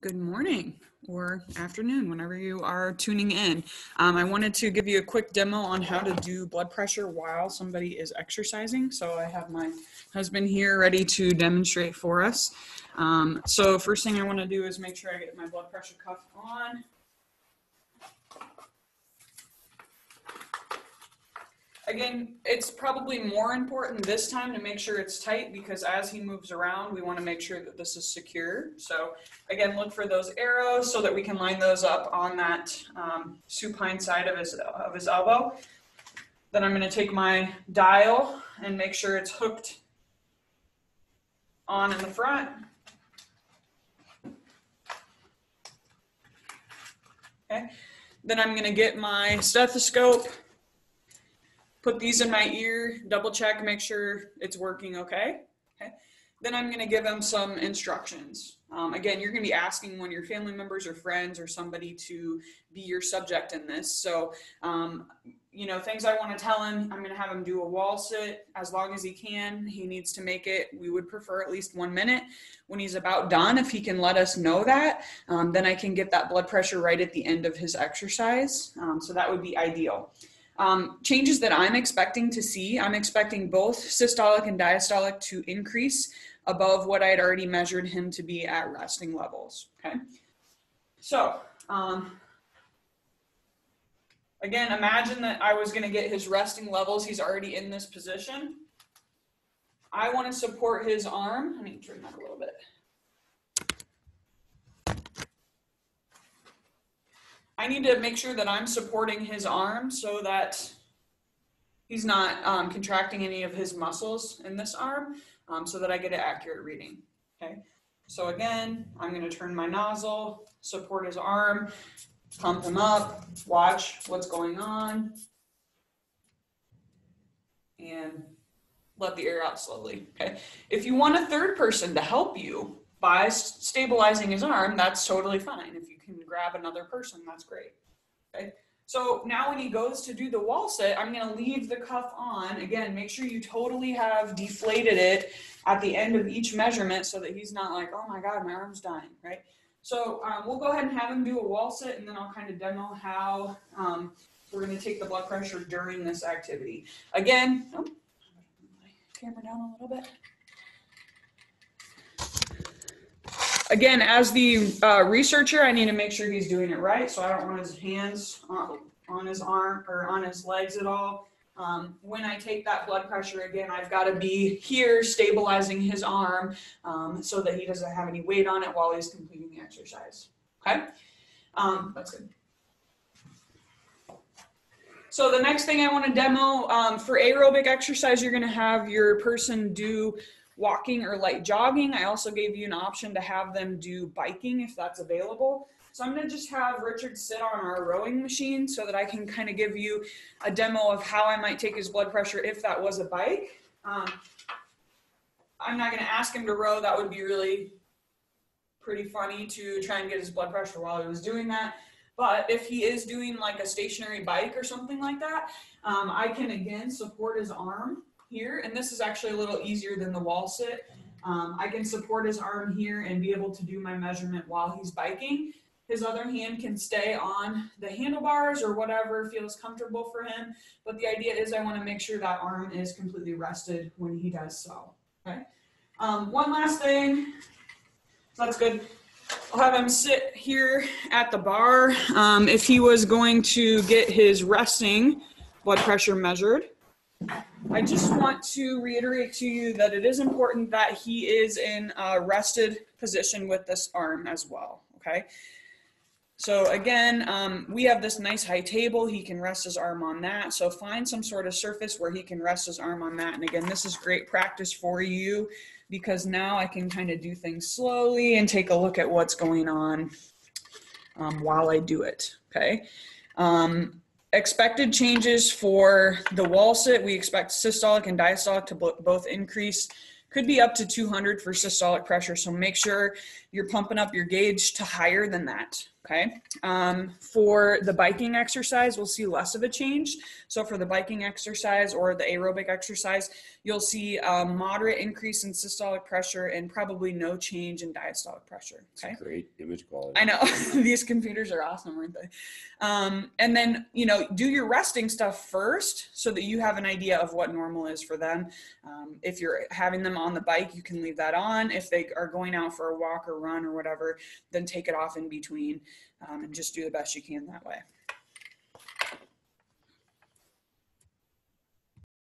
Good morning or afternoon, whenever you are tuning in. I wanted to give you a quick demo on how to do blood pressure while somebody is exercising. So I have my husband here ready to demonstrate for us. So first thing I want to do is make sure I get my blood pressure cuff on. Again, it's probably more important this time to make sure it's tight because as he moves around, we want to make sure that this is secure. So again, look for those arrows so that we can line those up on that supine side of his elbow. Then I'm going to take my dial and make sure it's hooked on in the front. Okay. Then I'm going to get my stethoscope, put these in my ear, double check, make sure it's working okay. Then I'm gonna give them some instructions. Again, you're gonna be asking one of your family members or friends or somebody to be your subject in this. So, things I wanna tell him, I'm gonna have him do a wall sit as long as he can. He needs to make it, we would prefer at least 1 minute. When he's about done, if he can let us know that, then I can get that blood pressure right at the end of his exercise. So that would be ideal. Changes that I'm expecting to see, I'm expecting both systolic and diastolic to increase above what I had already measured him to be at resting levels, okay? So, again, imagine that I was gonna get his resting levels. He's already in this position. I wanna support his arm. Let me turn that a little bit. I need to make sure that I'm supporting his arm so that he's not contracting any of his muscles in this arm so that I get an accurate reading, okay? So again, I'm going to turn my nozzle, support his arm, pump him up, watch what's going on, and let the air out slowly, okay? If you want a third person to help you by stabilizing his arm, that's totally fine. If you can grab another person, that's great, okay? So now when he goes to do the wall sit, I'm gonna leave the cuff on. Again, make sure you totally have deflated it at the end of each measurement so that he's not like, oh my God, my arm's dying, right? So we'll go ahead and have him do a wall sit and then I'll kind of demo how we're gonna take the blood pressure during this activity. Again, oh, my camera down a little bit. Again, as the researcher, I need to make sure he's doing it right. So I don't want his hands on his arm or on his legs at all. When I take that blood pressure, again, I've got to be here stabilizing his arm so that he doesn't have any weight on it while he's completing the exercise. Okay, that's good. So the next thing I want to demo for aerobic exercise, you're going to have your person do walking or light jogging. I also gave you an option to have them do biking if that's available. So I'm going to just have Richard sit on our rowing machine so that I can kind of give you a demo of how I might take his blood pressure if that was a bike. I'm not going to ask him to row. That would be really pretty funny to try and get his blood pressure while he was doing that. But if he is doing like a stationary bike or something like that, I can again support his arm here, and this is actually a little easier than the wall sit. I can support his arm here and be able to do my measurement while he's biking. His other hand can stay on the handlebars or whatever feels comfortable for him. But the idea is I want to make sure that arm is completely rested when he does so. Okay. One last thing. So that's good. I'll have him sit here at the bar. If he was going to get his resting blood pressure measured, I just want to reiterate to you that it is important that he is in a rested position with this arm as well, okay? So again, we have this nice high table. He can rest his arm on that. So find some sort of surface where he can rest his arm on that. And again, this is great practice for you because now I can kind of do things slowly and take a look at what's going on while I do it, okay? Expected changes for the wall sit, we expect systolic and diastolic to both increase. Could be up to 200 for systolic pressure, so make sure you're pumping up your gauge to higher than that, Okay. For the biking exercise, we'll see less of a change. So for the biking exercise or the aerobic exercise, you'll see a moderate increase in systolic pressure and probably no change in diastolic pressure. Okay. Great image quality. I know. These computers are awesome, aren't they? And then, do your resting stuff first so that you have an idea of what normal is for them. If you're having them on the bike, you can leave that on. If they are going out for a walk or run or whatever, then take it off in between, and just do the best you can that way.